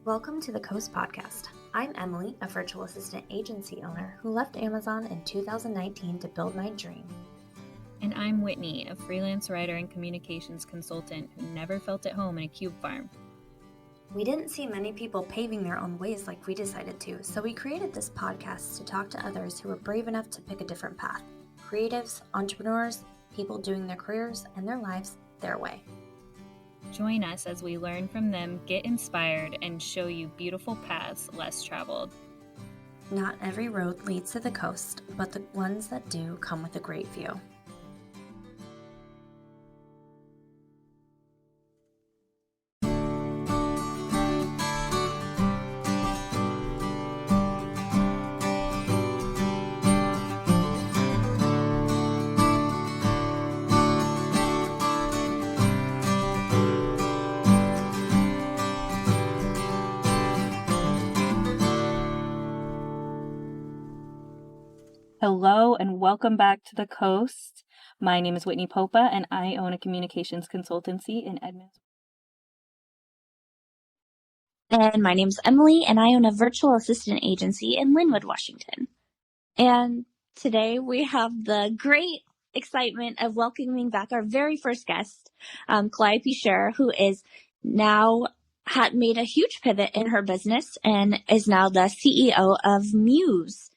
Welcome to the Coast Podcast. I'm Emilie, a virtual assistant agency owner who left Amazon in 2019 to build my dream. And I'm Whitney, a freelance writer and communications consultant who never felt at home in a cube farm. We didn't see many people paving their own ways like we decided to, so we created this podcast to talk to others who were brave enough to pick a different path. Creatives, entrepreneurs, people doing their careers and their lives their way. Join us as we learn from them, get inspired, and show you beautiful paths less traveled. Not every road leads to the coast, but the ones that do come with a great view. Hello and welcome back to the Coast. My name is Whitney Popa and I own a communications consultancy in Edmonds. And my name's Emilie and I own a virtual assistant agency in Lynnwood, Washington. And today we have the great excitement of welcoming back our very first guest, Calliope Scherrer, who is now made a huge pivot in her business and is now the CEO of Muse.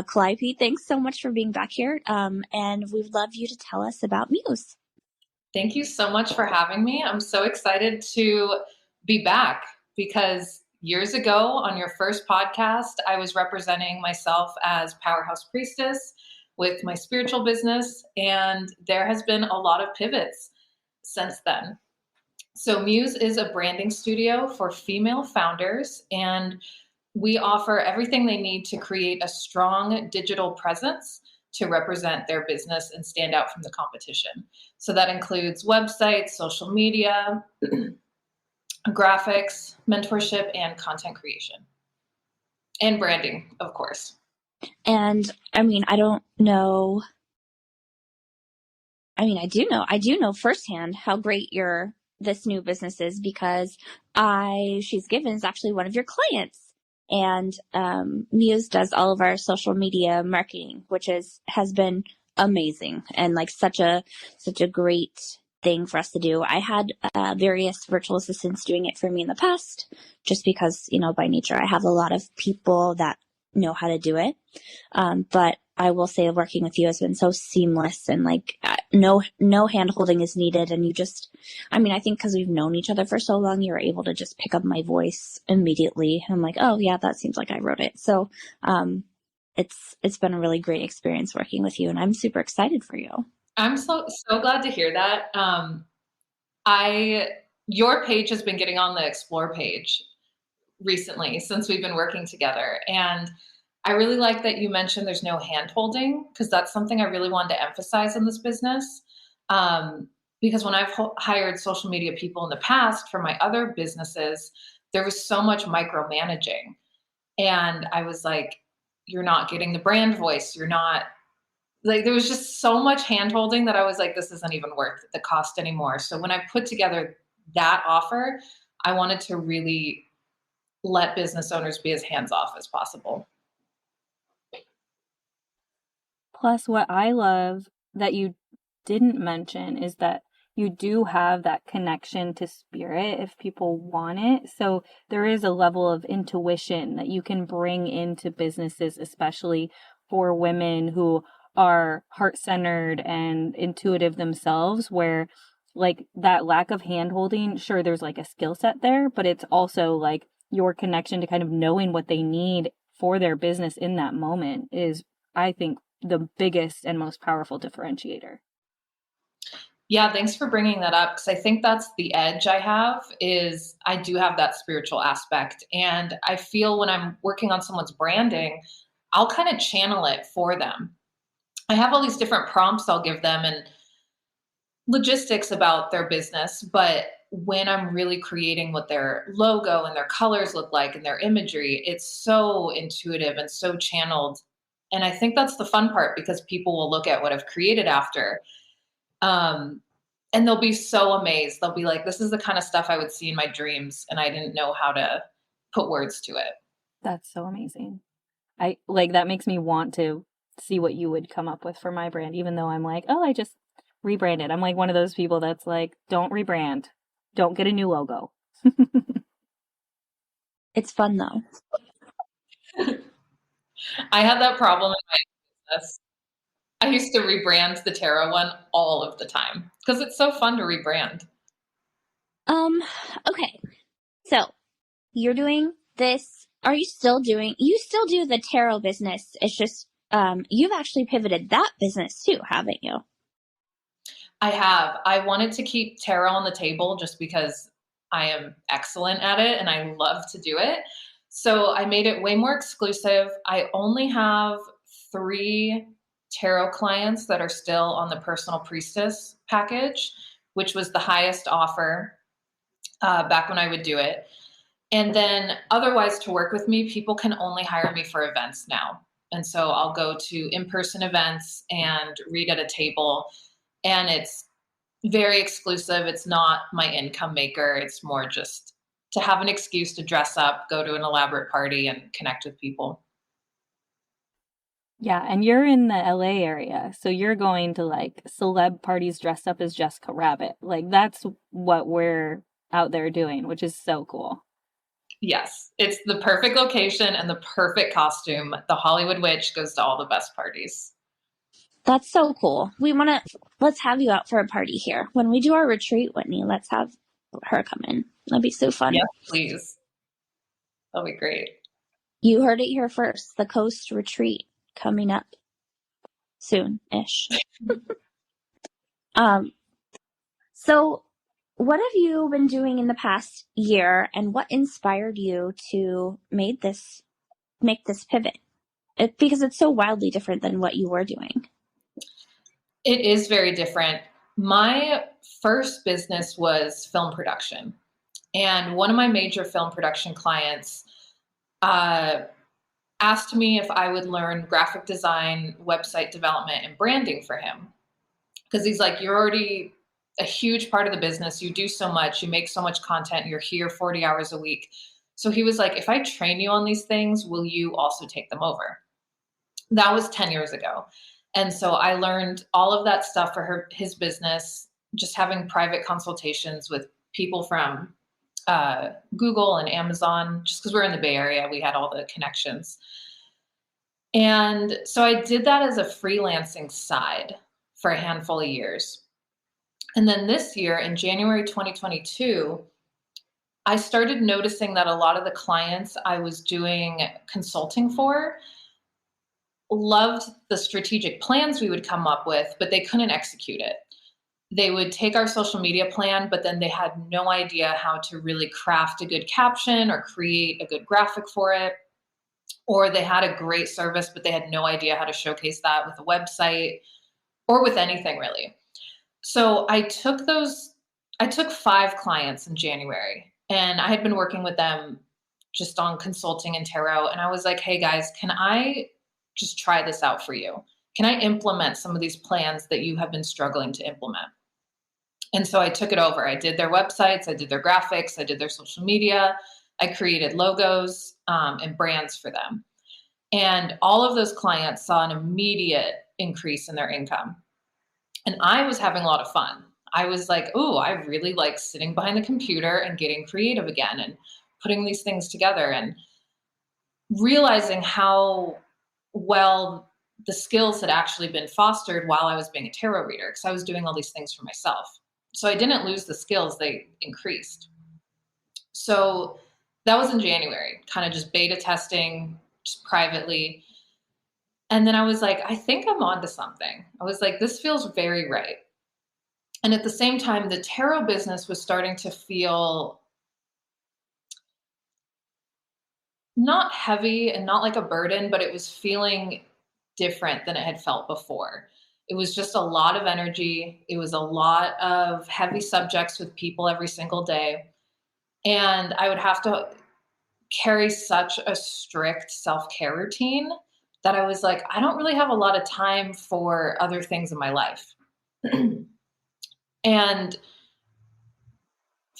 Calliope, thanks so much for being back here, and we'd love you to tell us about Muse. Thank you so much for having me. I'm so excited to be back because years ago on your first podcast, I was representing myself as Powerhouse Priestess with my spiritual business, and there has been a lot of pivots since then. So Muse is a branding studio for female founders, and we offer everything they need to create a strong digital presence to represent their business and stand out from the competition. So that includes websites, social media, graphics, mentorship, and content creation. And branding, of course. And I do know firsthand how great this new business is because She's Given is actually one of your clients. And Muse does all of our social media marketing, which has been amazing and like such a great thing for us to do. I had various virtual assistants doing it for me in the past, just because, by nature, I have a lot of people that know how to do it. But I will say working with you has been so seamless and no hand holding is needed. And I think because we've known each other for so long, you're able to just pick up my voice immediately. I'm like, oh yeah, that seems like I wrote it. So, it's been a really great experience working with you and I'm super excited for you. I'm so glad to hear that. Your page has been getting on the Explore page recently since we've been working together. And I really like that you mentioned there's no hand holding because that's something I really wanted to emphasize in this business. Because when I've hired social media people in the past for my other businesses, there was so much micromanaging. And I was like, you're not getting the brand voice. You're not there was just so much hand holding that I was like, this isn't even worth the cost anymore. So when I put together that offer, I wanted to really let business owners be as hands-off as possible. Plus, what I love that you didn't mention is that you do have that connection to spirit if people want it. So there is a level of intuition that you can bring into businesses, especially for women who are heart-centered and intuitive themselves, where like that lack of hand-holding, sure, there's like a skill set there, but it's also like your connection to kind of knowing what they need for their business in that moment is, I think, the biggest and most powerful differentiator. Yeah, thanks for bringing that up because I think that's the edge I have is I do have that spiritual aspect. And I feel when I'm working on someone's branding, I'll kind of channel it for them. I have all these different prompts I'll give them and logistics about their business, but when I'm really creating what their logo and their colors look like and their imagery, it's so intuitive and so channeled. And I think that's the fun part because people will look at what I've created after. And they'll be so amazed. They'll be like, this is the kind of stuff I would see in my dreams. And I didn't know how to put words to it. That's so amazing. I like that makes me want to see what you would come up with for my brand, even though I'm like, oh, I just rebranded. I'm like one of those people that's like, don't rebrand. Don't get a new logo. It's fun though. I had that problem in my business. I used to rebrand the tarot one all of the time because it's so fun to rebrand. Okay. So you're doing this. You still do the tarot business. It's just, you've actually pivoted that business too, haven't you? I have. I wanted to keep tarot on the table just because I am excellent at it and I love to do it. So I made it way more exclusive. I only have 3 tarot clients that are still on the personal priestess package, which was the highest offer back when I would do it. And then otherwise, to work with me, people can only hire me for events now. And so I'll go to in-person events and read at a table. And it's very exclusive. It's not my income maker. It's more just to have an excuse to dress up, go to an elaborate party, and connect with people. Yeah, and you're in the LA area, so you're going to like celeb parties dressed up as Jessica Rabbit. Like that's what we're out there doing, which is so cool. Yes, it's the perfect location and the perfect costume. The Hollywood Witch goes to all the best parties. That's so cool. Let's have you out for a party here. When we do our retreat, Whitney, let's have her come in. That'd be so fun. Yes, please. That'll be great. You heard it here first. The Coast Retreat coming up soon-ish. So what have you been doing in the past year, and what inspired you to make this pivot? Because it's so wildly different than what you were doing. It is very different. My first business was film production. And one of my major film production clients asked me if I would learn graphic design, website development, and branding for him. Because he's like, you're already a huge part of the business. You do so much. You make so much content. You're here 40 hours a week. So he was like, if I train you on these things, will you also take them over? That was 10 years ago. And so I learned all of that stuff for his business, just having private consultations with people from Google and Amazon, just because we're in the Bay Area, we had all the connections. And so I did that as a freelancing side for a handful of years. And then this year, in January 2022, I started noticing that a lot of the clients I was doing consulting for loved the strategic plans we would come up with, but they couldn't execute it. They would take our social media plan, but then they had no idea how to really craft a good caption or create a good graphic for it. Or they had a great service, but they had no idea how to showcase that with a website or with anything really. So I took 5 clients in January, and I had been working with them just on consulting and tarot. And I was like, hey guys, can I just try this out for you? Can I implement some of these plans that you have been struggling to implement? And so I took it over. I did their websites, I did their graphics, I did their social media, I created logos and brands for them. And all of those clients saw an immediate increase in their income. And I was having a lot of fun. I was like, oh, I really like sitting behind the computer and getting creative again and putting these things together and realizing how well the skills had actually been fostered while I was being a tarot reader, because I was doing all these things for myself. So I didn't lose the skills, they increased. So that was in January, kind of just beta testing, just privately. And then I was like, I think I'm onto something. I was like, this feels very right. And at the same time, the tarot business was starting to feel not heavy and not like a burden, but it was feeling different than it had felt before. It was just a lot of energy. It was a lot of heavy subjects with people every single day. And I would have to carry such a strict self-care routine that I was like, I don't really have a lot of time for other things in my life. And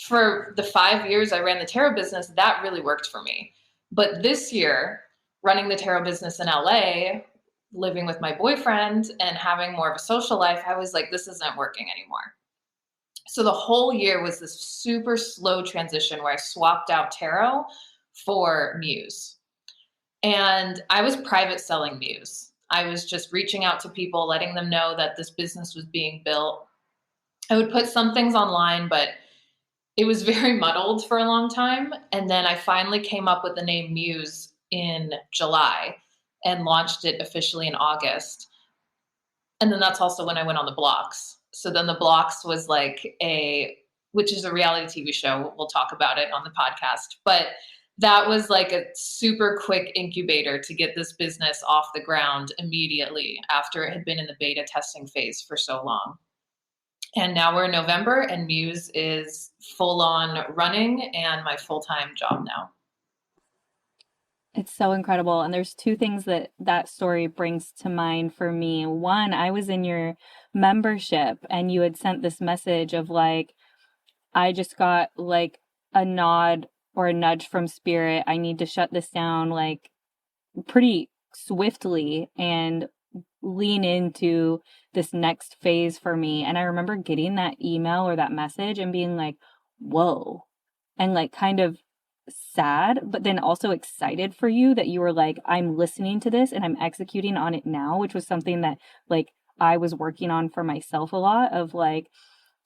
for the 5 years I ran the tarot business, that really worked for me. But this year, running the tarot business in LA, living with my boyfriend and having more of a social life, I was like, this isn't working anymore. So the whole year was this super slow transition where I swapped out tarot for Muse. And I was private selling Muse. I was just reaching out to people, letting them know that this business was being built. I would put some things online, but it was very muddled for a long time. And then I finally came up with the name Muse in July and launched it officially in August. And then that's also when I went on the Blox. So then the Blox was like which is a reality TV show. We'll talk about it on the podcast. But that was like a super quick incubator to get this business off the ground immediately after it had been in the beta testing phase for so long. And now we're in November and Muse is full on running and my full-time job now. It's so incredible. And there's two things that story brings to mind for me. One, I was in your membership and you had sent this message of like, I just got like a nod or a nudge from spirit. I need to shut this down like pretty swiftly and lean into this next phase for me. And I remember getting that email or that message and being like, whoa, and like kind of sad, but then also excited for you that you were like, I'm listening to this and I'm executing on it now, which was something that like I was working on for myself a lot of like,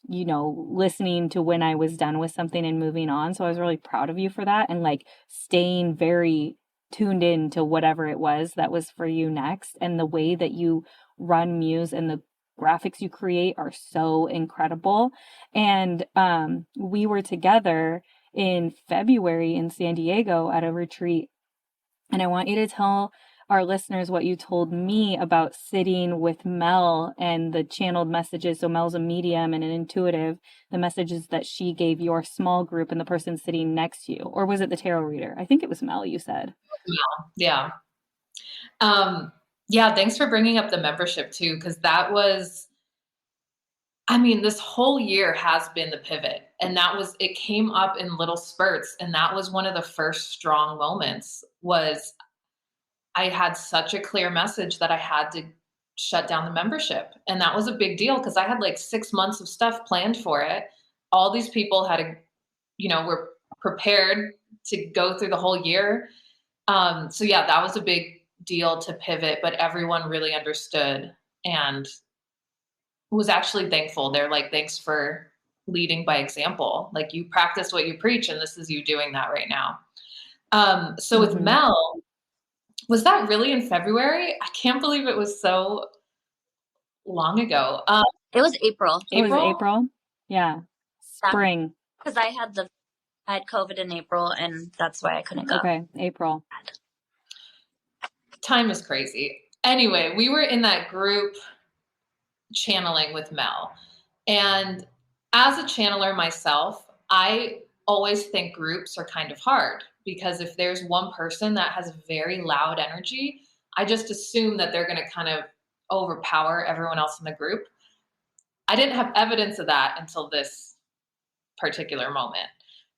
you know, listening to when I was done with something and moving on. So I was really proud of you for that and like staying very tuned in to whatever it was that was for you next. And the way that you run Muse and the graphics you create are so incredible. And we were together in February in San Diego at a retreat. And I want you to tell our listeners what you told me about sitting with Mel and the channeled messages. So Mel's a medium and an intuitive, the messages that she gave your small group and the person sitting next to you. Or was it the tarot reader? I think it was Mel, you said. Yeah. Yeah. Thanks for bringing up the membership too. Cause that was, I mean, this whole year has been the pivot and it came up in little spurts. And that was one of the first strong moments was I had such a clear message that I had to shut down the membership. And that was a big deal because I had like 6 months of stuff planned for it. All these people were prepared to go through the whole year. So yeah, that was a big deal to pivot, but everyone really understood and was actually thankful. They're like, thanks for leading by example. Like you practice what you preach and this is you doing that right now. So with Mel, was that really in February? I can't believe it was so long ago. It was April. It was April? Yeah. Spring. Because I had COVID in April and that's why I couldn't go. Okay, April. Time is crazy. Anyway, we were in that group channeling with Mel. And as a channeler myself, I always think groups are kind of hard because if there's one person that has a very loud energy, I just assume that they're going to kind of overpower everyone else in the group. I didn't have evidence of that until this particular moment.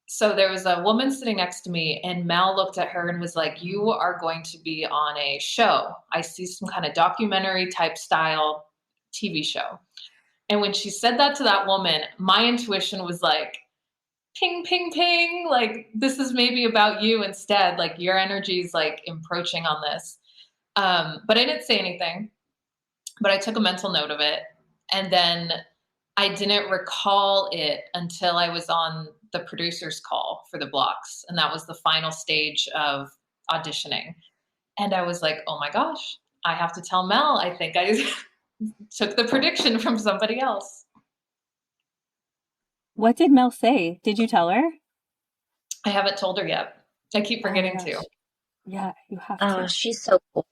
So there was a woman sitting next to me and Mel looked at her and was like, you are going to be on a show. I see some kind of documentary type style TV show. And when she said that to that woman, my intuition was like, ping, ping, ping. Like, this is maybe about you instead. Like your energy is like encroaching on this. But I didn't say anything, but I took a mental note of it. And then I didn't recall it until I was on the producer's call for the Blox. And that was the final stage of auditioning. And I was like, oh my gosh, I have to tell Mel, I think I took the prediction from somebody else. What did Mel say? Did you tell her? I haven't told her yet. I keep forgetting to. Yeah, you have to. Oh, she's so cool.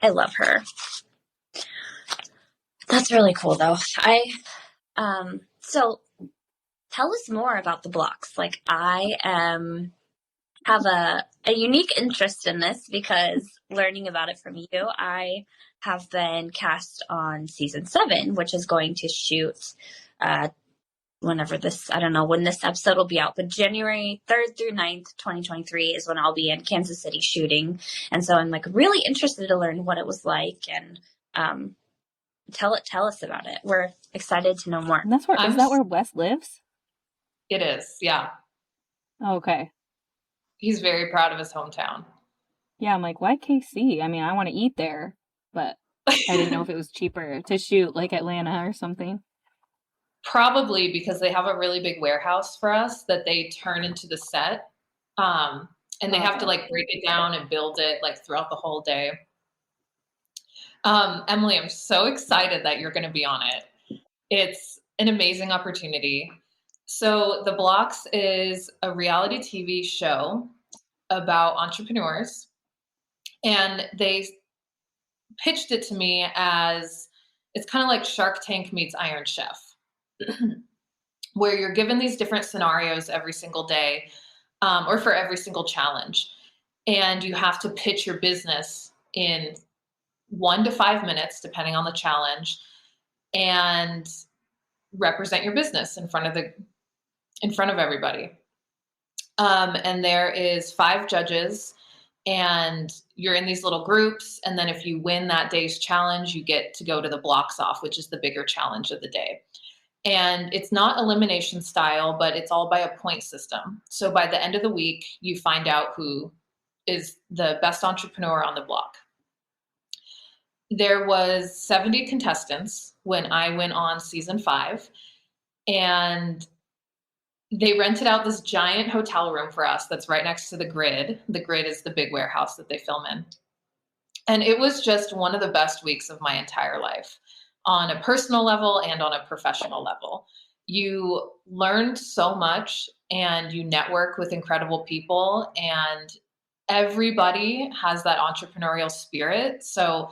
I love her. That's really cool though. So tell us more about the Blox. Like I have a unique interest in this because learning about it from you, I have been cast on season 7, which is going to shoot whenever this, I don't know when this episode will be out, but January 3rd through 9th, 2023 is when I'll be in Kansas City shooting. And so I'm like really interested to learn what it was like and tell us about it. We're excited to know more. And that's where, is that where Wes lives? It is, yeah. Okay. He's very proud of his hometown. Yeah, I'm like, why KC? I mean, I want to eat there, but I didn't know if it was cheaper to shoot like Atlanta or something. Probably because they have a really big warehouse for us that they turn into the set. And they have to like break it down and build it like throughout the whole day. Emilie, I'm so excited that you're going to be on it. It's an amazing opportunity. So the Blox is a reality TV show about entrepreneurs, and they pitched it to me as it's kind of like Shark Tank meets Iron Chef, where you're given these different scenarios every single day, or for every single challenge, and you have to pitch your business in 1 to 5 minutes, depending on the challenge, and represent your business in front of everybody. And there is 5 judges, and you're in these little groups. And then if you win that day's challenge, you get to go to the Blox off, which is the bigger challenge of the day. And it's not elimination style, but it's all by a point system. So by the end of the week, you find out who is the best entrepreneur on the block. There was 70 contestants when I went on season 5, and they rented out this giant hotel room for us that's right next to the grid. The grid is the big warehouse that they film in. And it was just one of the best weeks of my entire life on a personal level and on a professional level. You learned so much and you network with incredible people, and everybody has that entrepreneurial spirit. So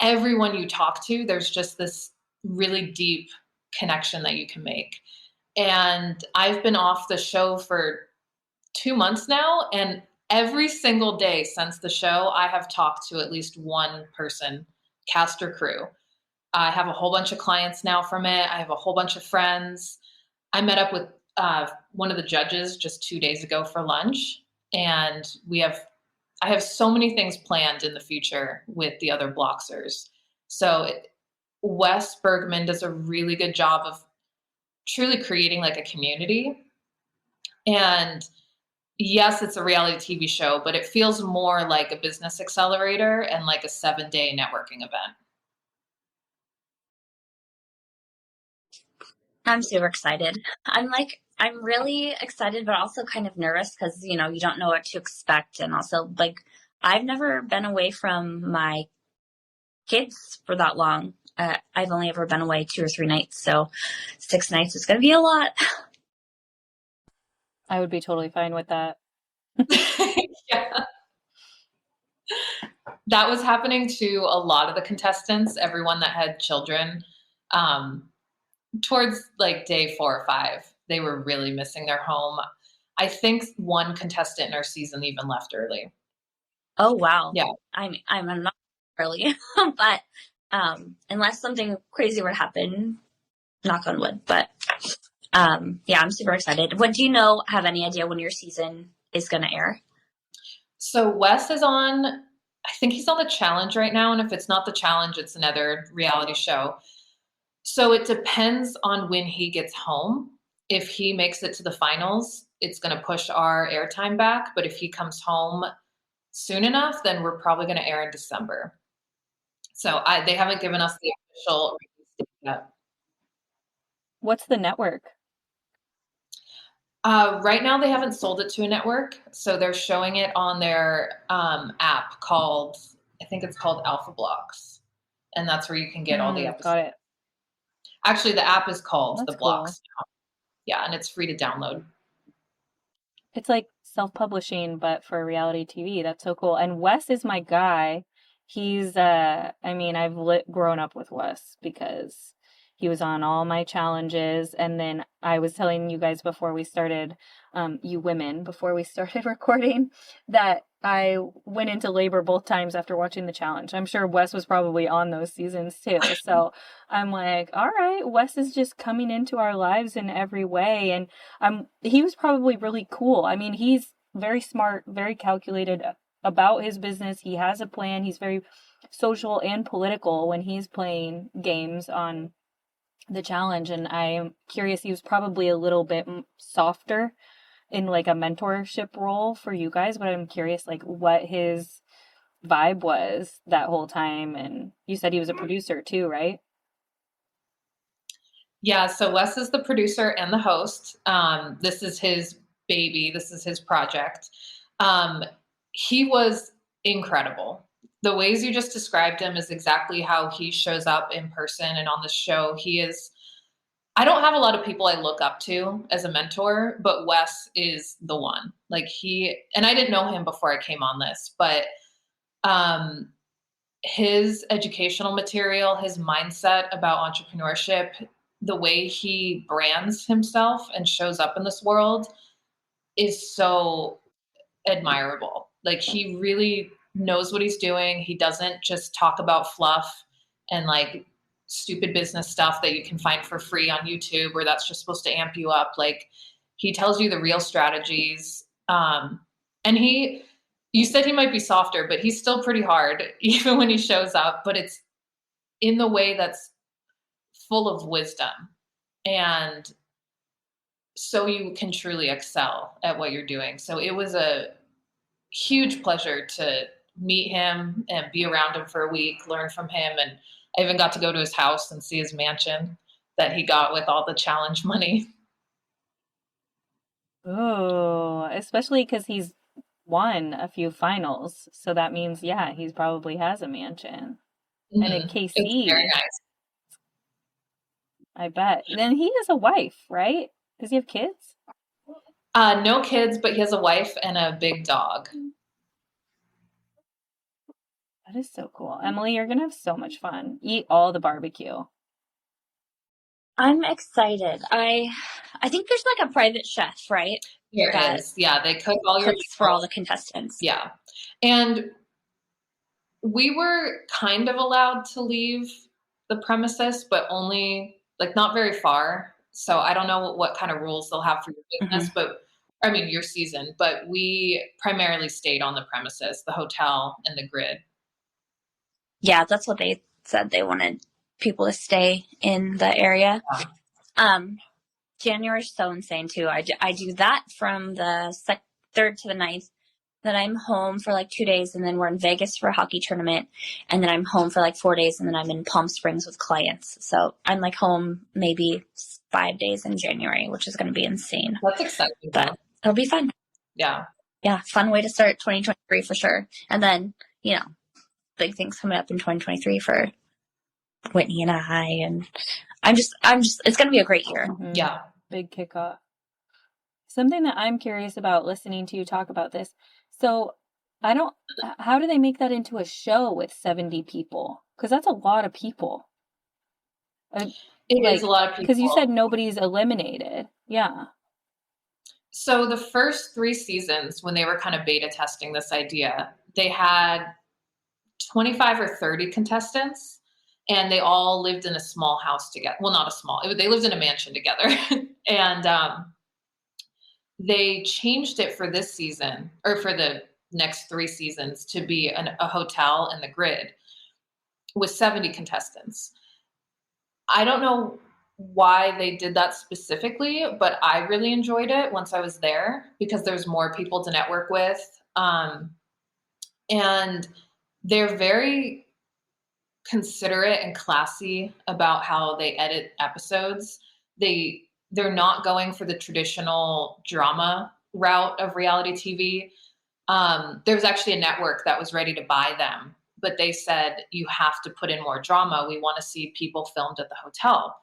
everyone you talk to, there's just this really deep connection that you can make. And I've been off the show for 2 months now, and every single day since the show, I have talked to at least one person, cast or crew. I have a whole bunch of clients now from it. I have a whole bunch of friends. I met up with one of the judges just 2 days ago for lunch, and I have so many things planned in the future with the other Bloxers. So Wes Bergman does a really good job of truly creating like a community. And yes, it's a reality TV show, but it feels more like a business accelerator and like a 7-day networking event. I'm super excited. I'm really excited, but also kind of nervous because, you don't know what to expect. And also, like, I've never been away from my kids for that long. I've only ever been away 2 or 3 nights. So 6 nights is going to be a lot. I would be totally fine with that. Yeah. That was happening to a lot of the contestants, everyone that had children. Towards like day 4 or 5, they were really missing their home. I think one contestant in our season even left early. Oh, wow. Yeah. I'm not early, but unless something crazy were to happen, knock on wood. But yeah, I'm super excited. Do you have any idea when your season is going to air? So Wes is on, I think he's on the challenge right now. And if it's not the challenge, it's another reality show. So it depends on when he gets home. If he makes it to the finals, it's going to push our airtime back. But if he comes home soon enough, then we're probably going to air in December. So they haven't given us the official release date yet. What's the network? Right now, they haven't sold it to a network. So they're showing it on their app called, I think it's called Alpha Blox. And that's where you can get all the episodes. Got it. Actually, the app is called That's the Blox cool. now. Yeah, and it's free to download. It's like self-publishing, but for reality TV. That's so cool. And Wes is my guy. He's, I've grown up with Wes because he was on all my challenges. And then I was telling you guys before we started, before we started recording, that I went into labor both times after watching the challenge. I'm sure Wes was probably on those seasons too. So I'm like, all right, Wes is just coming into our lives in every way. And he was probably really cool. I mean, he's very smart, very calculated about his business. He has a plan. He's very social and political when he's playing games on the challenge. And I'm curious, he was probably a little bit softer in like a mentorship role for you guys, but I'm curious like what his vibe was that whole time. And you said he was a producer too, right? Yeah, so Wes is the producer and the host. This is his baby. This is his project. He was incredible. The ways you just described him is exactly how he shows up in person and on the show. I don't have a lot of people I look up to as a mentor, but Wes is the one. Like and I didn't know him before I came on this, but his educational material, his mindset about entrepreneurship, the way he brands himself and shows up in this world is so admirable. Like he really knows what he's doing. He doesn't just talk about fluff and like stupid business stuff that you can find for free on YouTube, or that's just supposed to amp you up. Like he tells you the real strategies. And you said he might be softer, but he's still pretty hard even when he shows up, but it's in the way that's full of wisdom. And so you can truly excel at what you're doing. So it was a huge pleasure to meet him and be around him for a week, learn from him. And I even got to go to his house and see his mansion that he got with all the challenge money. Oh, especially because he's won a few finals. So that means, yeah, he probably has a mansion. Mm-hmm. And in KC. It's very nice. I bet. Then he has a wife, right? Does he have kids? No kids, but he has a wife and a big dog. That is so cool. Emily, you're going to have so much fun. Eat all the barbecue. I'm excited. I think there's like a private chef, right? There is. Yeah, they cook all your cooks for all the contestants. Yeah. And we were kind of allowed to leave the premises, but only like not very far. So I don't know what kind of rules they'll have for your business, but I mean your season, but we primarily stayed on the premises, the hotel and the grid. Yeah, that's what they said. They wanted people to stay in the area. Yeah. January's so insane too. I do that from the 3rd to the 9th. Then I'm home for like 2 days, and then we're in Vegas for a hockey tournament, and then I'm home for like 4 days, and then I'm in Palm Springs with clients. So I'm like home maybe 5 days in January, which is going to be insane. That's exciting. But it'll be fun. Yeah. Yeah. Fun way to start 2023 for sure. And then, big things coming up in 2023 for Whitney and I, and I'm just, it's going to be a great year. Mm-hmm. Yeah. Big kickoff. Something that I'm curious about listening to you talk about this. So how do they make that into a show with 70 people? Because that's a lot of people. It is a lot of people. Because you said nobody's eliminated. Yeah. So the first 3 seasons, when they were kind of beta testing this idea, they had 25 or 30 contestants, and they all lived in a small house together. Well, not a small, they lived in a mansion together. And they changed it for this season, or for the next 3 seasons, to be a hotel in the grid with 70 contestants. I don't know why they did that specifically, but I really enjoyed it once I was there because there's more people to network with. And they're very considerate and classy about how they edit episodes. They're not going for the traditional drama route of reality TV. There was actually a network that was ready to buy them, but they said, you have to put in more drama. We want to see people filmed at the hotel.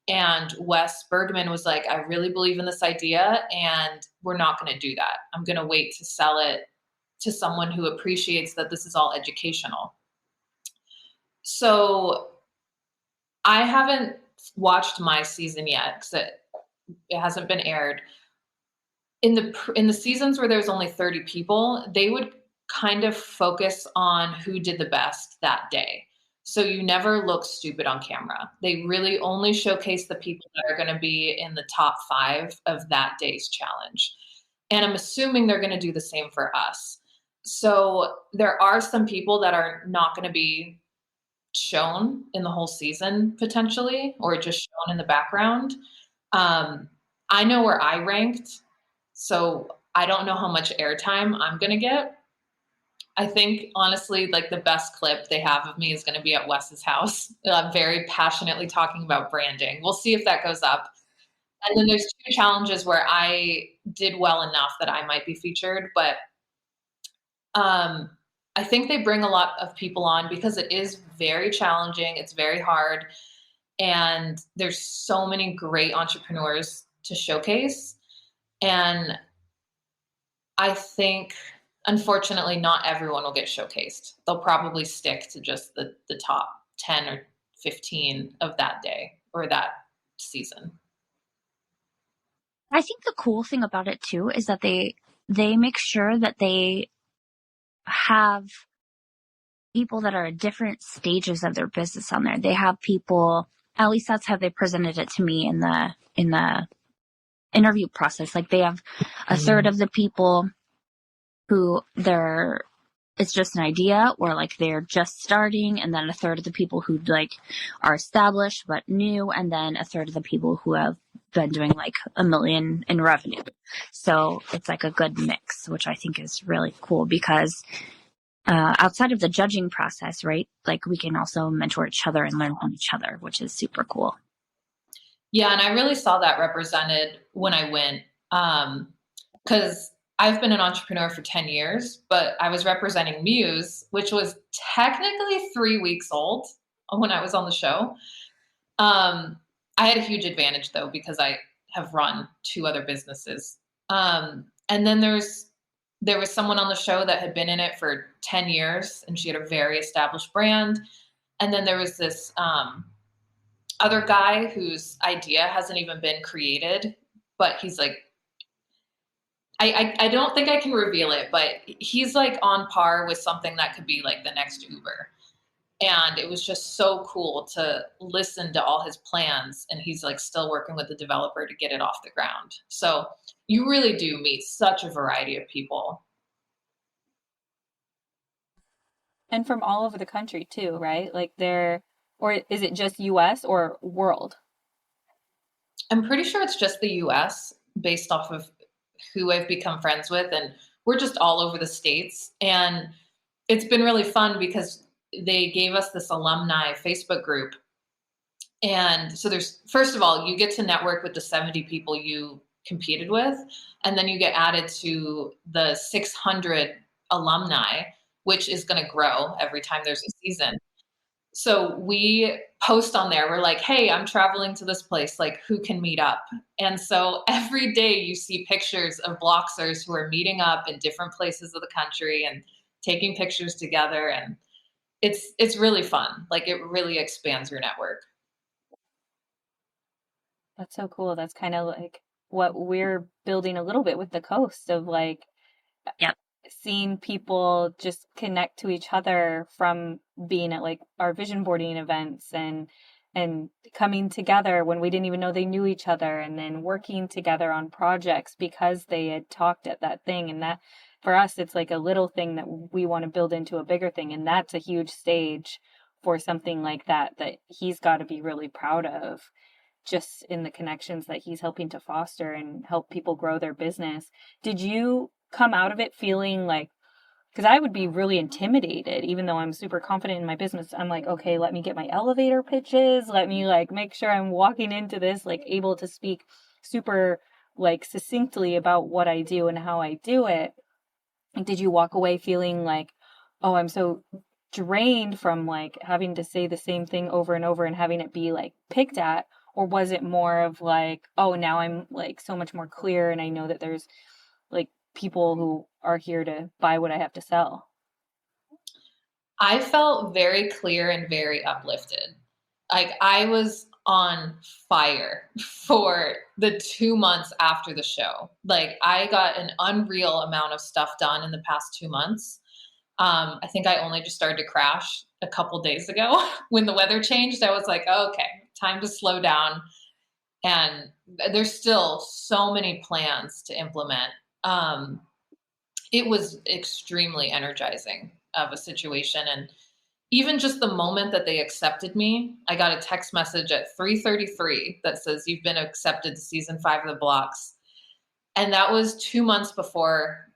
And Wes Bergman was like, I really believe in this idea, and we're not going to do that. I'm going to wait to sell it to someone who appreciates that this is all educational. So I haven't watched my season yet because it hasn't been aired. In the seasons where there's only 30 people, they would kind of focus on who did the best that day. So you never look stupid on camera. They really only showcase the people that are going to be in the top 5 of that day's challenge. And I'm assuming they're going to do the same for us. So there are some people that are not going to be shown in the whole season potentially, or just shown in the background. I know where I ranked, so I don't know how much airtime I'm going to get. I think honestly, like the best clip they have of me is going to be at Wes's house. I'm very passionately talking about branding. We'll see if that goes up. And then there's 2 challenges where I did well enough that I might be featured, but I think they bring a lot of people on because it is very challenging. It's very hard. And there's so many great entrepreneurs to showcase. And I think, unfortunately, not everyone will get showcased. They'll probably stick to just the top 10 or 15 of that day or that season. I think the cool thing about it too is that they make sure that they have people that are at different stages of their business on there. They have people, at least that's how they presented it to me in the interview process. Like they have a third of the people who it's just an idea, or like they're just starting, and then a third of the people who like are established but new, and then a third of the people who have been doing like $1 million in revenue. So it's like a good mix, which I think is really cool because outside of the judging process, right? Like we can also mentor each other and learn from each other, which is super cool. Yeah, and I really saw that represented when I went, because I've been an entrepreneur for 10 years, but I was representing Muse, which was technically 3 weeks old when I was on the show. I had a huge advantage though, because I have run 2 other businesses. And then there was someone on the show that had been in it for 10 years and she had a very established brand. And then there was this other guy whose idea hasn't even been created, but he's like, I don't think I can reveal it, but he's like on par with something that could be like the next Uber. And it was just so cool to listen to all his plans. And he's like still working with the developer to get it off the ground. So you really do meet such a variety of people. And from all over the country too, right? Like or is it just US or world? I'm pretty sure it's just the US based off of who I've become friends with. And we're just all over the States. And it's been really fun because they gave us this alumni Facebook group. And so first of all, you get to network with the 70 people you competed with, and then you get added to the 600 alumni, which is going to grow every time there's a season. So we post on there. We're like, hey, I'm traveling to this place. Like, who can meet up? And so every day you see pictures of Bloxers who are meeting up in different places of the country and taking pictures together. And it's really fun. Like, it really expands your network. That's so cool. That's kind of like what we're building a little bit with the coast of like, Yep. Seeing people just connect to each other from being at like our vision boarding events and coming together when we didn't even know they knew each other, and then working together on projects because they had talked at that thing. And that for us, it's like a little thing that we want to build into a bigger thing. And that's a huge stage for something like that he's got to be really proud of, just in the connections that he's helping to foster and help people grow their business. Did you come out of it feeling like, because I would be really intimidated, even though I'm super confident in my business. I'm like, okay, let me get my elevator pitches. Let me like make sure I'm walking into this, like able to speak super like succinctly about what I do and how I do it. And did you walk away feeling like, oh, I'm so drained from like having to say the same thing over and over and having it be like picked at? Or was it more of like, oh, now I'm like so much more clear and I know that there's like people who are here to buy what I have to sell? I felt very clear and very uplifted. Like, I was on fire for the 2 months after the show. Like, I got an unreal amount of stuff done in the past 2 months. I think I only just started to crash a couple days ago when the weather changed. I was like, oh, okay, time to slow down. And there's still so many plans to implement. It was extremely energizing of a situation. And even just the moment that they accepted me, I got a text message at 3:33 that says, you've been accepted to season 5 of the Blox. And that was 2 months before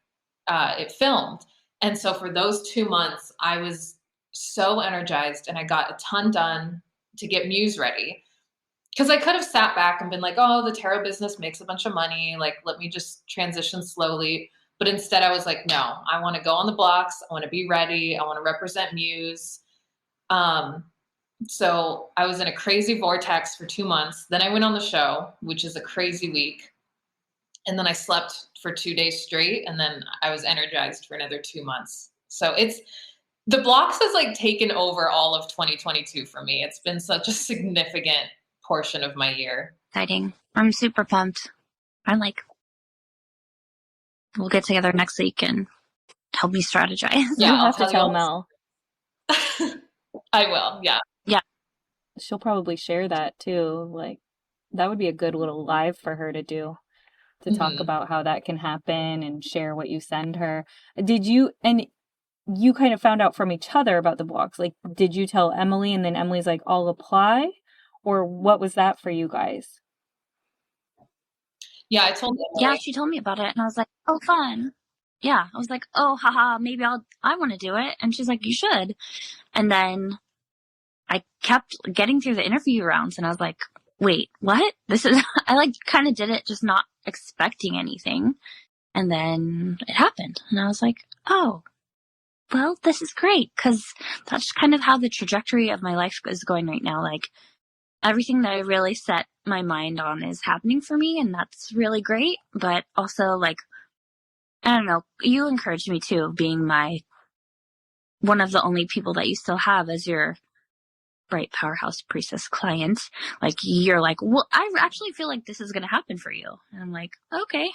it filmed. And so for those 2 months, I was so energized and I got a ton done to get Muse ready. Because I could have sat back and been like, oh, the tarot business makes a bunch of money. Like, let me just transition slowly. But instead, I was like, no, I want to go on the Blox. I want to be ready. I want to represent Muse. So I was in a crazy vortex for 2 months. Then I went on the show, which is a crazy week. And then I slept for 2 days straight. And then I was energized for another 2 months. So the Blox has like taken over all of 2022 for me. It's been such a significant portion of my year. Exciting. I'm super pumped. I'm like, we'll get together next week and help me strategize. Yeah, I'll you'll have to tell Mel. I will. Yeah. Yeah. She'll probably share that too. Like, that would be a good little live for her to do, to talk about how that can happen and share what you send her. You kind of found out from each other about the Blox. Like, did you tell Emilie and then Emily's like, I'll apply? Or what was that for you guys? Yeah, I told Emilie. Yeah, she told me about it and I was like, oh, fun. Yeah, I was like, oh, haha, maybe I want to do it. And she's like, you should. And then I kept getting through the interview rounds and I was like, wait, what? I like kind of did it just not expecting anything. And then it happened. And I was like, oh, well, this is great. Cause that's kind of how the trajectory of my life is going right now. Like, everything that I really set my mind on is happening for me. And that's really great. But also, like, I don't know, you encouraged me too, being one of the only people that you still have as your bright powerhouse priestess client. Like, you're like, well, I actually feel like this is going to happen for you. And I'm like, okay,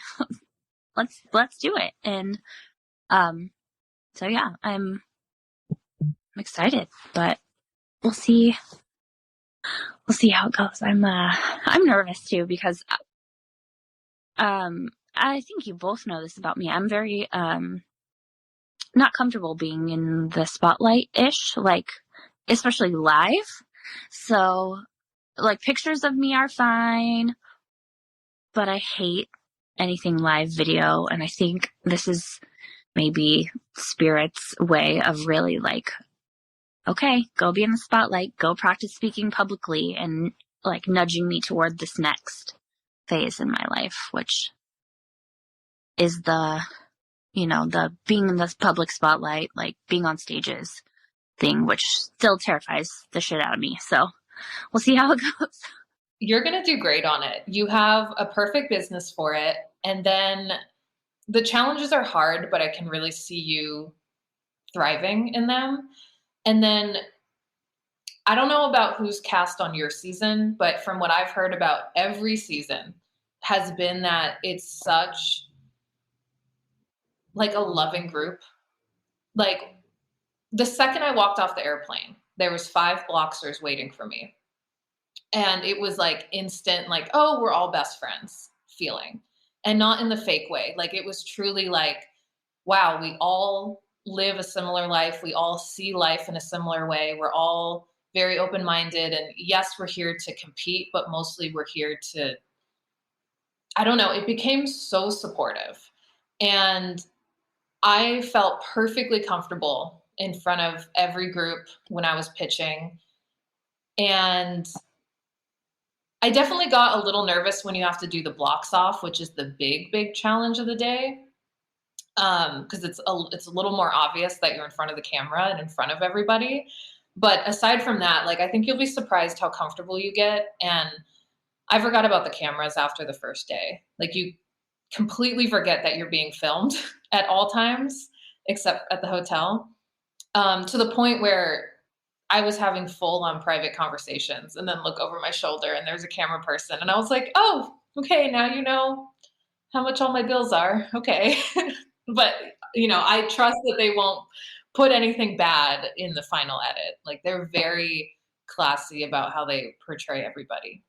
let's do it. And, so yeah, I'm excited, but we'll see how it goes. I'm nervous too because, I think you both know this about me. I'm very, not comfortable being in the spotlight-ish, like, especially live. So, like, pictures of me are fine, but I hate anything live video. And I think this is maybe Spirit's way of really like, okay, go be in the spotlight, go practice speaking publicly, and like nudging me toward this next phase in my life, which is the being in the public spotlight, like being on stages thing, which still terrifies the shit out of me. So we'll see how it goes. You're going to do great on it. You have a perfect business for it. And then the challenges are hard, but I can really see you thriving in them. And then I don't know about who's cast on your season, but from what I've heard about every season has been that it's such like a loving group. Like, the second I walked off the airplane, there was 5 Bloxers waiting for me. And it was like instant, like, oh, we're all best friends feeling. And not in the fake way. Like, it was truly like, wow, we all live a similar life. We all see life in a similar way. We're all very open-minded. And yes, we're here to compete, but mostly we're here to, I don't know, it became so supportive. And I felt perfectly comfortable in front of every group when I was pitching. And I definitely got a little nervous when you have to do the Blox off, which is the big challenge of the day. Because it's a little more obvious that you're in front of the camera and in front of everybody. But aside from that, like, I think you'll be surprised how comfortable you get. And I forgot about the cameras after the first day. Like, you completely forget that you're being filmed at all times, except at the hotel, to the point where I was having full on private conversations and then look over my shoulder and there's a camera person. And I was like, oh, okay, now you know how much all my bills are. Okay. But, I trust that they won't put anything bad in the final edit. Like they're very classy about how they portray everybody.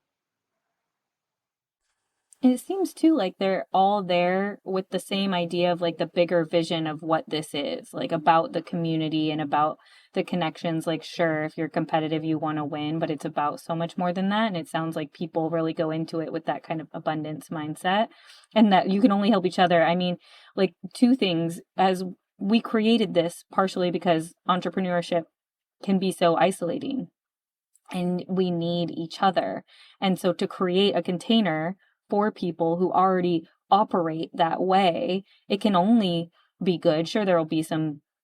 And it seems too like they're all there with the same idea of like the bigger vision of what this is, like about the community and about the connections. Like, sure, if you're competitive, you want to win, but it's about so much more than that. And it sounds like people really go into it with that kind of abundance mindset and that you can only help each other. I mean, like two things, as we created this partially because entrepreneurship can be so isolating and we need each other. And so to create a container for people who already operate that way, it can only be good. Sure, there will be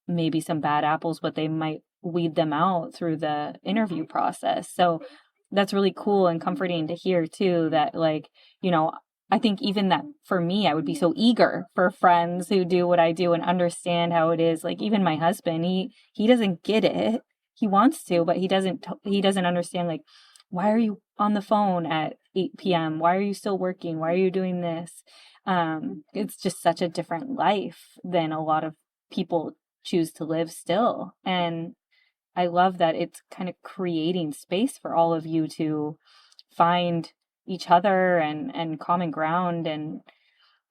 maybe some bad apples, but they might weed them out through the interview process. So that's really cool and comforting to hear too, that like, you know, I think even that for me, I would be so eager for friends who do what I do and understand how it is. Like even my husband, he doesn't get it. He wants to, but he doesn't understand, like, why are you on the phone at 8 p.m.? Why are you still working? Why are you doing this? It's just such a different life than a lot of people choose to live still. And I love that it's kind of creating space for all of you to find each other and common ground and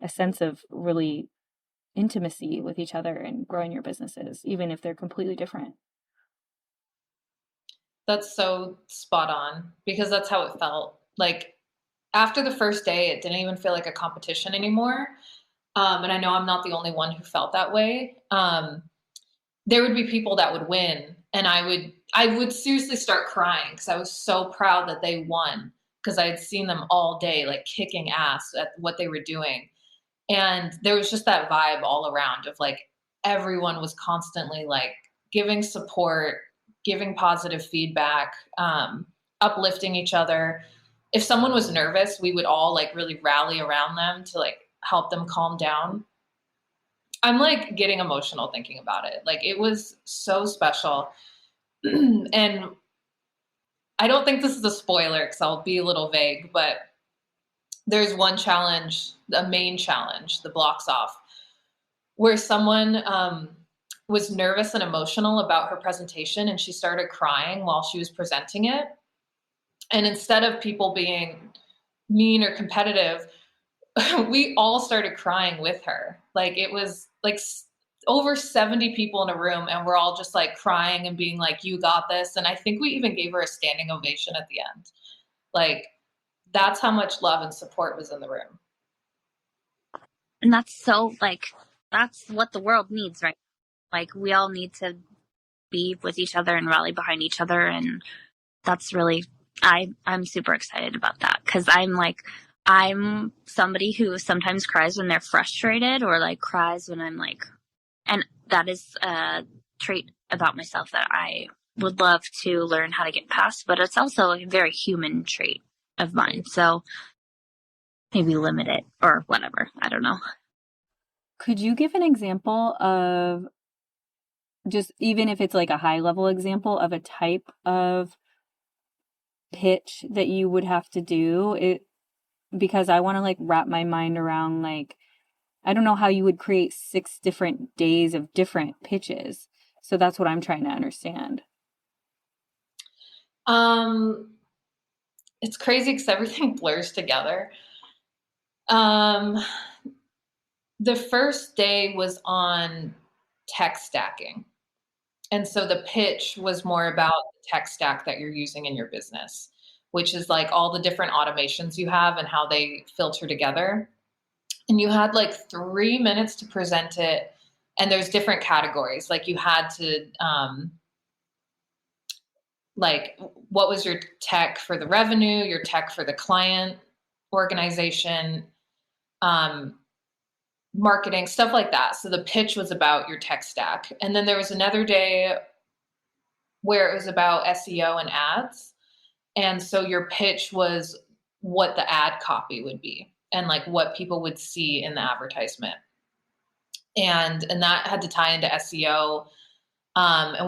a sense of really intimacy with each other and growing your businesses, even if they're completely different. That's so spot on because that's how it felt. Like after the first day, it didn't even feel like a competition anymore. And I know I'm not the only one who felt that way. There would be people that would win and I would seriously start crying because I was so proud that they won because I had seen them all day, like kicking ass at what they were doing. And there was just that vibe all around of like, everyone was constantly like giving support, giving positive feedback, uplifting each other. If someone was nervous, we would all like really rally around them to like help them calm down. I'm like getting emotional thinking about it. Like it was so special. And I don't think this is a spoiler because I'll be a little vague, but there's one challenge, a main challenge, the Blox off, where someone was nervous and emotional about her presentation and she started crying while she was presenting it. And instead of people being mean or competitive, we all started crying with her. Like it was like over 70 people in a room and we're all just like crying and being like, you got this. And I think we even gave her a standing ovation at the end. Like that's how much love and support was in the room. And that's so like, that's what the world needs, right? Like we all need to be with each other and rally behind each other. And that's really, I'm super excited about that because I'm somebody who sometimes cries when they're frustrated or like cries when I'm like, and that is a trait about myself that I would love to learn how to get past, but it's also a very human trait of mine. So maybe limit it or whatever. I don't know. Could you give an example of just, even if it's like a high level example of a type of pitch that you would have to do it? Because I want to like wrap my mind around, like, I don't know how you would create 6 different days of different pitches. So that's what I'm trying to understand. It's crazy because everything blurs together. The first day was on tech stacking. And so the pitch was more about the tech stack that you're using in your business, which is like all the different automations you have and how they filter together. And you had like 3 minutes to present it. And there's different categories. Like you had to, like, what was your tech for the revenue, your tech for the client organization, marketing, stuff like that. So the pitch was about your tech stack. And then there was another day where it was about SEO and ads. And so your pitch was what the ad copy would be and like what people would see in the advertisement. And that had to tie into SEO. And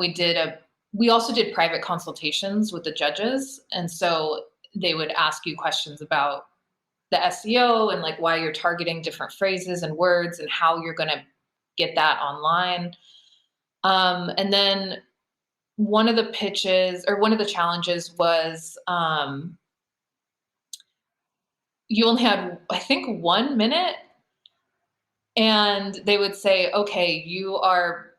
we also did private consultations with the judges. And so they would ask you questions about the SEO and like why you're targeting different phrases and words and how you're going to get that online. And then one of the pitches or one of the challenges was you only had, I think, 1 minute, and they would say, okay, you're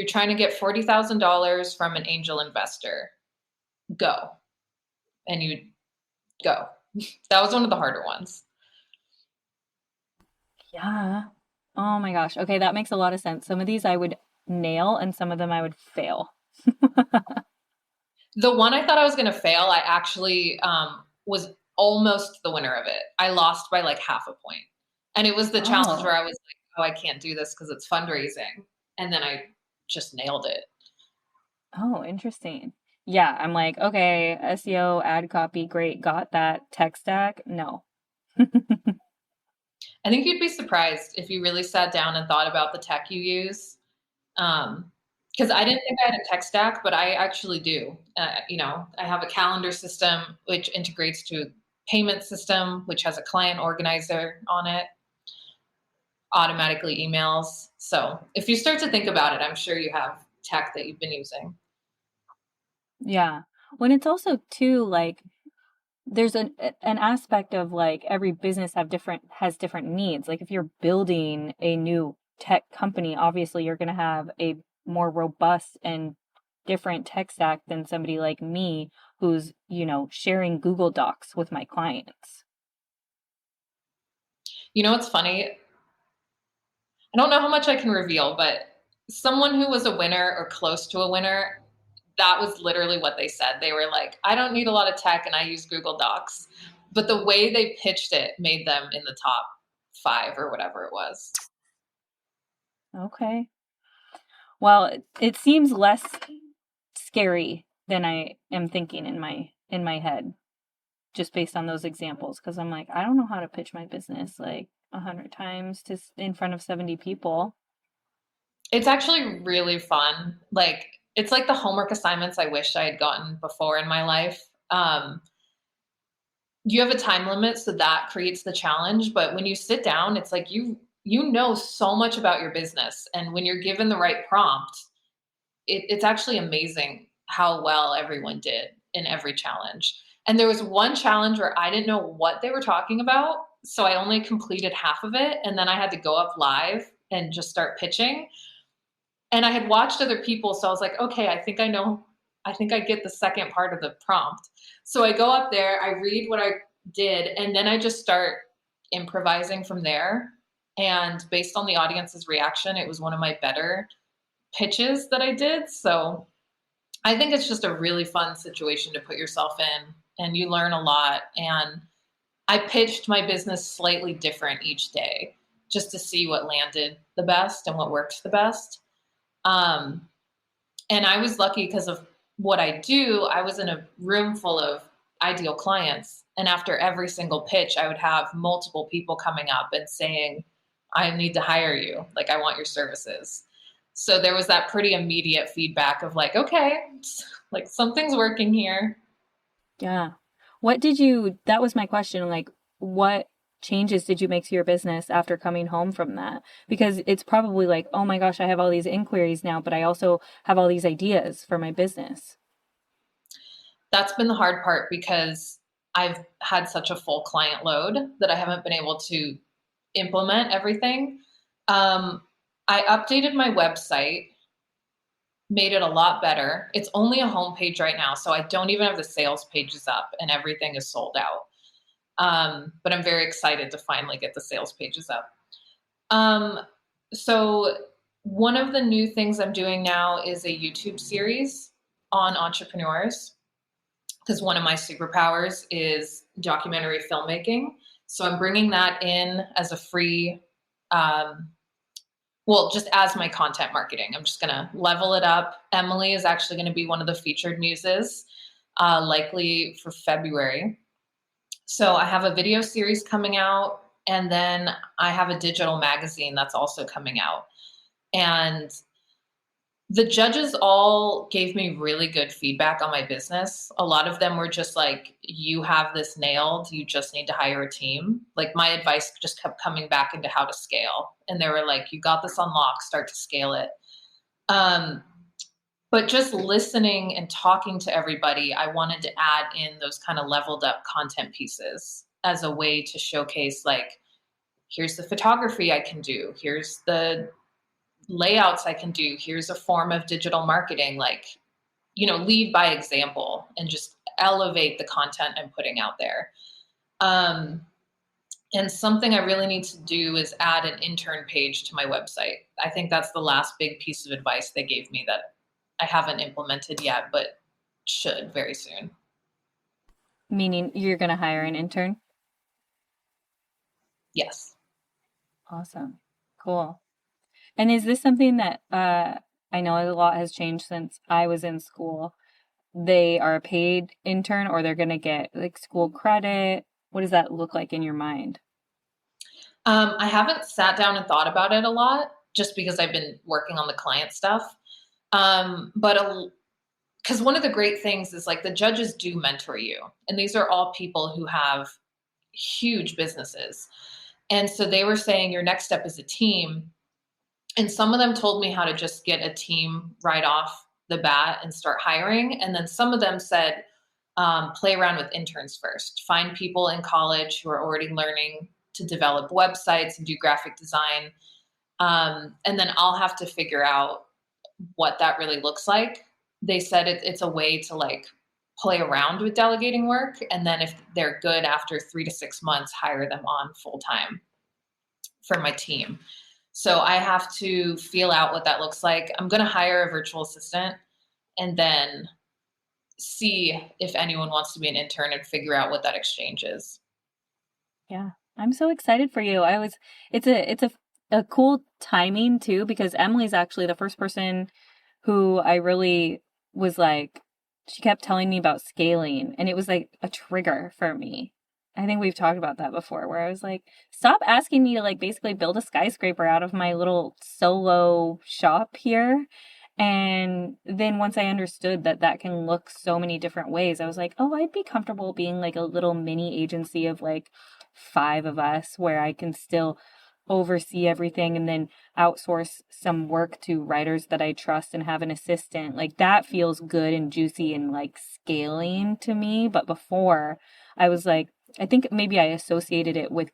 trying to get $40,000 from an angel investor. Go. And you go. That was one of the harder ones. Yeah. Oh my gosh. Okay, that makes a lot of sense. Some of these I would nail and some of them I would fail. The one I thought I was going to fail, I actually was almost the winner of it. I lost by like half a point. And it was the challenge where I was like, oh, I can't do this because it's fundraising. And then I just nailed it. Oh, interesting. Yeah, I'm like, okay, SEO, ad copy, great, got that. Tech stack, no. I think you'd be surprised if you really sat down and thought about the tech you use. Because I didn't think I had a tech stack, but I actually do. I have a calendar system which integrates to a payment system, which has a client organizer on it, automatically emails. So if you start to think about it, I'm sure you have tech that you've been using. Yeah. When it's also too like there's an aspect of like every business has different needs. Like if you're building a new tech company, obviously you're going to have a more robust and different tech stack than somebody like me who's, sharing Google Docs with my clients. You know what's funny? I don't know how much I can reveal, but someone who was a winner or close to a winner, that was literally what they said. They were like, I don't need a lot of tech and I use Google Docs. But the way they pitched it made them in the top 5 or whatever it was. Okay. Well, it seems less scary than I am thinking in my head, just based on those examples. Because I'm like, I don't know how to pitch my business like 100 times in front of 70 people. It's actually really fun. Like, it's like the homework assignments I wish I had gotten before in my life. You have a time limit, so that creates the challenge. But when you sit down, it's like you know so much about your business. And when you're given the right prompt, it's actually amazing how well everyone did in every challenge. And there was one challenge where I didn't know what they were talking about. So I only completed half of it. And then I had to go up live and just start pitching. And I had watched other people. So I was like, okay, I think I get the second part of the prompt. So I go up there, I read what I did, and then I just start improvising from there. And based on the audience's reaction, it was one of my better pitches that I did. So I think it's just a really fun situation to put yourself in, and you learn a lot. And I pitched my business slightly different each day just to see what landed the best and what worked the best. And I was lucky because of what I do. I was in a room full of ideal clients. And after every single pitch, I would have multiple people coming up and saying, I need to hire you. Like, I want your services. So there was that pretty immediate feedback of like, okay, like something's working here. Yeah. That was my question. Like, what changes did you make to your business after coming home from that? Because it's probably like, oh my gosh, I have all these inquiries now, but I also have all these ideas for my business. That's been the hard part because I've had such a full client load that I haven't been able to implement everything. I updated my website, made it a lot better. It's only a homepage right now, so I don't even have the sales pages up and everything is sold out. But I'm very excited to finally get the sales pages up. So one of the new things I'm doing now is a YouTube series on entrepreneurs, because one of my superpowers is documentary filmmaking. So I'm bringing that in as a free, just as my content marketing. I'm just going to level it up. Emilie is actually going to be one of the featured muses, likely for February. So I have a video series coming out, and then I have a digital magazine that's also coming out. And the judges all gave me really good feedback on my business. A lot of them were just like, you have this nailed. You just need to hire a team. Like, my advice just kept coming back into how to scale. And they were like, you got this on lock, start to scale it. But just listening and talking to everybody, I wanted to add in those kind of leveled up content pieces as a way to showcase, like, here's the photography I can do. Here's the layouts I can do. Here's a form of digital marketing, like, lead by example and just elevate the content I'm putting out there. And something I really need to do is add an intern page to my website. I think that's the last big piece of advice they gave me that I haven't implemented yet, but should very soon. Meaning you're going to hire an intern? Yes. Awesome. Cool. And is this something that I know a lot has changed since I was in school? They are a paid intern, or they're going to get like school credit? What does that look like in your mind? I haven't sat down and thought about it a lot just because I've been working on the client stuff. But because one of the great things is, like, the judges do mentor you, and these are all people who have huge businesses. And so they were saying your next step is a team. And some of them told me how to just get a team right off the bat and start hiring. And then some of them said, play around with interns first. Find people in college who are already learning to develop websites and do graphic design. And then I'll have to figure out what that really looks like. They said it's a way to, like, play around with delegating work. And then if they're good after 3 to 6 months, hire them on full time for my team. So I have to feel out what that looks like. I'm going to hire a virtual assistant and then see if anyone wants to be an intern and figure out what that exchange is. Yeah, I'm so excited for you. It's a cool timing too, because Emily's actually the first person who I really was like, she kept telling me about scaling, and it was like a trigger for me. I think we've talked about that before, where I was like, stop asking me to, like, basically build a skyscraper out of my little solo shop here. And then once I understood that that can look so many different ways, I was like, oh, I'd be comfortable being like a little mini agency of like 5 of us, where I can still oversee everything and then outsource some work to writers that I trust and have an assistant. Like, that feels good and juicy and like scaling to me. But before, I was like, I think maybe I associated it with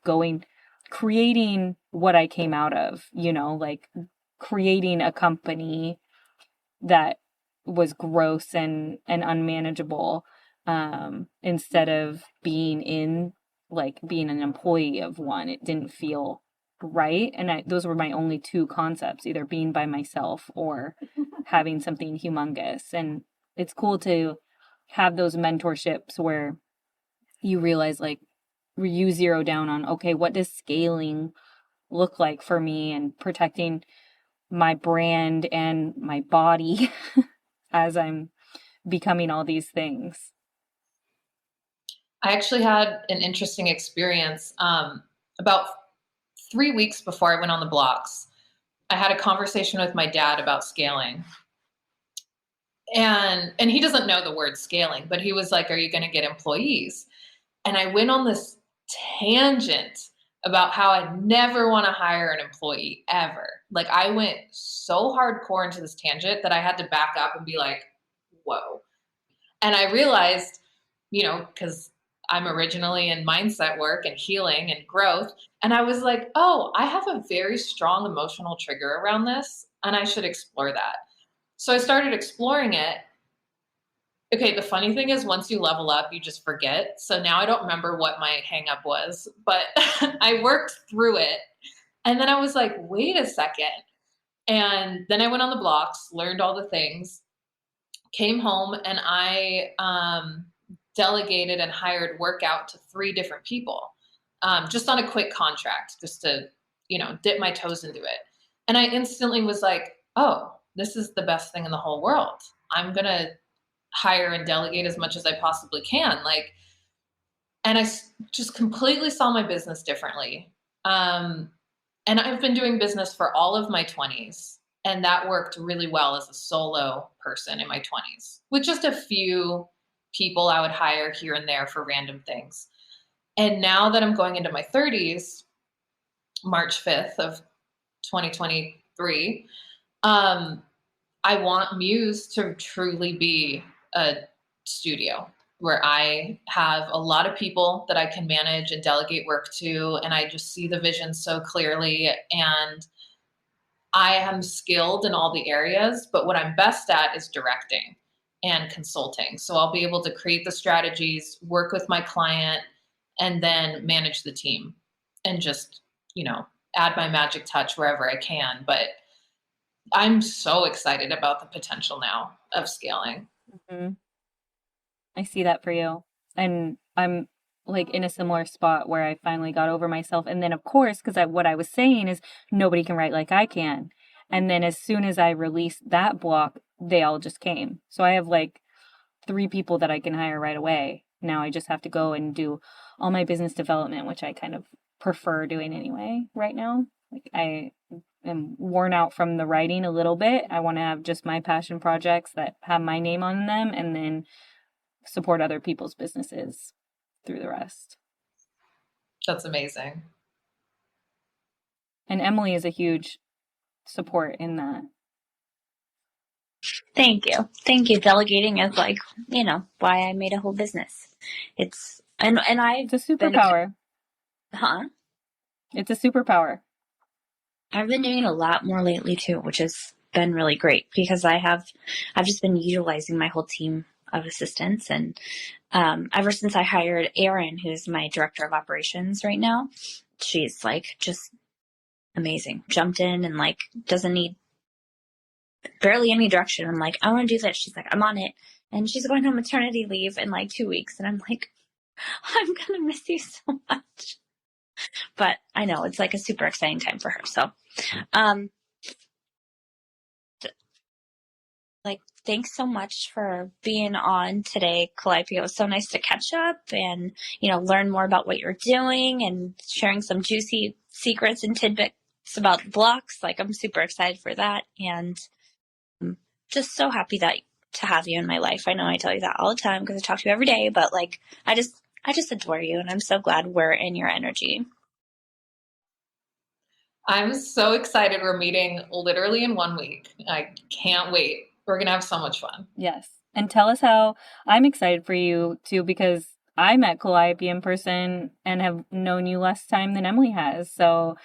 creating what I came out of, like creating a company that was gross and unmanageable, instead of being an employee of one. It didn't feel right. And those were my only 2 concepts, either being by myself or having something humongous. And it's cool to have those mentorships where you realize, like, you zero down on, okay, what does scaling look like for me, and protecting my brand and my body as I'm becoming all these things. I actually had an interesting experience. About 3 weeks before I went on the Blox, I had a conversation with my dad about scaling. And he doesn't know the word scaling, but he was like, are you going to get employees? And I went on this tangent about how I never want to hire an employee ever. Like, I went so hardcore into this tangent that I had to back up and be like, whoa. And I realized, because I'm originally in mindset work and healing and growth. And I was like, oh, I have a very strong emotional trigger around this, and I should explore that. So I started exploring it. Okay, the funny thing is, once you level up, you just forget. So now I don't remember what my hang up was, but I worked through it. And then I was like, wait a second. And then I went on the Blox, learned all the things, came home, and I delegated and hired work out to 3 different people, just on a quick contract, just to, dip my toes into it. And I instantly was like, oh, this is the best thing in the whole world. I'm going to hire and delegate as much as I possibly can. And I just completely saw my business differently. And I've been doing business for all of my 20s. And that worked really well as a solo person in my 20s, with just a few people I would hire here and there for random things. And now that I'm going into my 30s, March 5th of 2023, I want Muse to truly be a studio where I have a lot of people that I can manage and delegate work to. And I just see the vision so clearly. And I am skilled in all the areas, but what I'm best at is directing and consulting. So I'll be able to create the strategies, work with my client, and then manage the team and just, add my magic touch wherever I can. But I'm so excited about the potential now of scaling. Mm-hmm. I see that for you. And I'm like in a similar spot where I finally got over myself. And then, of course, because what I was saying is nobody can write like I can. And then as soon as I released that block, they all just came. So I have like 3 people that I can hire right away. Now I just have to go and do all my business development, which I kind of prefer doing anyway right now. Like I am worn out from the writing a little bit. I want to have just my passion projects that have my name on them and then support other people's businesses through the rest. That's amazing. And Emilie is a huge support in that. Thank you. Thank you. Delegating is like, why I made a whole business. It's a superpower. It's a superpower. I've been doing a lot more lately too, which has been really great because I've just been utilizing my whole team of assistants. And ever since I hired Erin, who's my director of operations right now, she's like just amazing. Jumped in and like doesn't need barely any direction. I'm like, I want to do this. She's like, I'm on it. And she's going on maternity leave in like 2 weeks. And I'm like, I'm going to miss you so much. But I know it's like a super exciting time for her. So, thanks so much for being on today, Calliope. It was so nice to catch up and, learn more about what you're doing and sharing some juicy secrets and tidbits about Blox. Like, I'm super excited for that. And I'm just so happy to have you in my life. I know I tell you that all the time because I talk to you every day, but like, I just adore you. And I'm so glad we're in your energy. I'm so excited. We're meeting literally in 1 week. I can't wait. We're going to have so much fun. Yes. And tell us how I'm excited for you too, because I met Calliope in person and have known you less time than Emilie has. So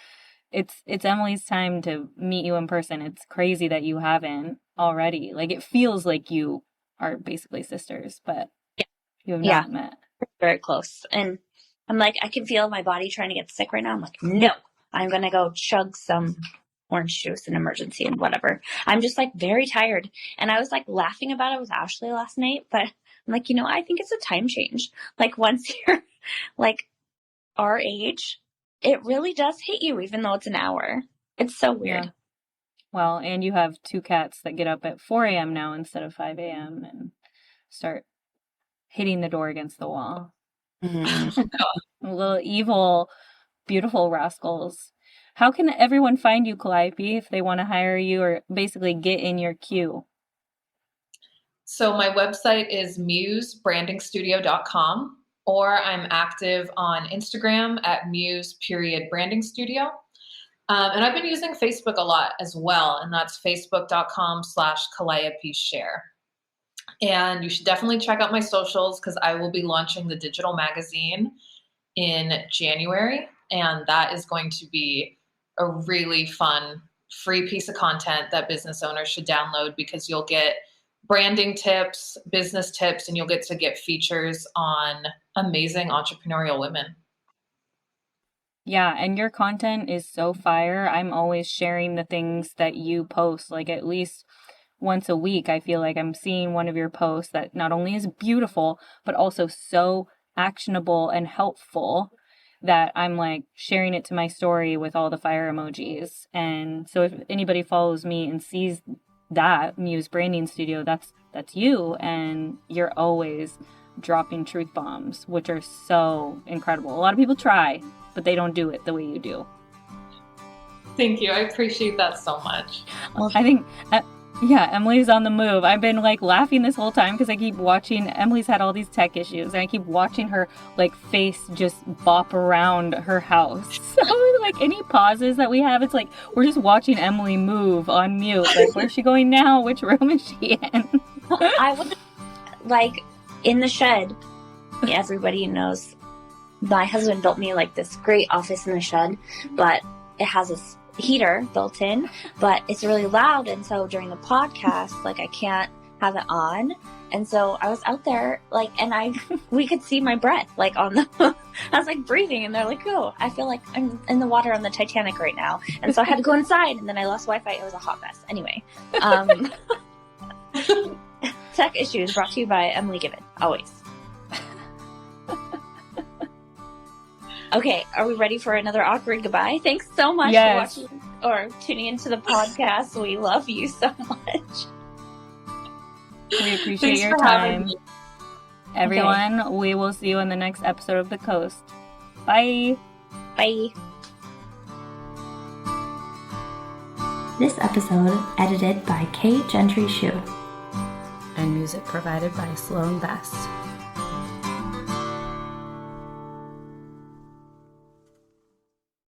it's Emilie's time to meet you in person. It's crazy that you haven't already. Like it feels like you are basically sisters, but you have not met. Very close. And I'm like, I can feel my body trying to get sick right now. I'm like, no, I'm going to go chug some orange juice in emergency and whatever. I'm just like very tired. And I was like laughing about it with Ashley last night, but I'm like, I think it's a time change. Like once you're like our age, it really does hit you, even though it's an hour. It's so weird. Yeah. Well, and you have 2 cats that get up at 4 a.m. now instead of 5 a.m. and start hitting the door against the wall. Mm-hmm. Little evil, beautiful rascals. How can everyone find you, Calliope, if they want to hire you or basically get in your queue? So my website is musebrandingstudio.com, or I'm active on Instagram at Muse.Branding Studio. And I've been using Facebook a lot as well, and that's facebook.com/Calliope Scherrer. And you should definitely check out my socials because I will be launching the digital magazine in January, and that is going to be a really fun free piece of content that business owners should download because you'll get branding tips, business tips, and you'll get features on amazing entrepreneurial women. Yeah, and your content is so fire. I'm always sharing the things that you post, like at least once a week. I feel like I'm seeing one of your posts that not only is beautiful, but also so actionable and helpful that I'm like sharing it to my story with all the fire emojis. And so if anybody follows me and sees that Muse Branding Studio, that's you, and you're always dropping truth bombs, which are so incredible. A lot of people try, but they don't do it the way you do. Thank you. I appreciate that so much. Well, I think Yeah, Emily's on the move. I've been like laughing this whole time because I keep watching. Emily's had all these tech issues, and I keep watching her like face just bop around her house. So like any pauses that we have, it's like we're just watching Emily move on mute. Like, where's she going now? Which room is she in? I was like in the shed. Everybody knows my husband built me like this great office in the shed, but it has a heater built in, but it's really loud, and so during the podcast, like I can't have it on, and so I was out there like, and we could see my breath like on the I was like breathing, and they're like, oh, I feel like I'm in the water on the Titanic right now, and so I had to go inside, and then I lost Wi-Fi. It was a hot mess. Anyway, tech issues brought to you by Emily Gibbon, always. Okay, are we ready for another awkward goodbye? Thanks so much for watching or tuning into the podcast. We love you so much. We appreciate your time. Everyone, we will see you in the next episode of The Coast. Bye. Bye. This episode edited by Kate Gentry Shue. And music provided by Sloan Best.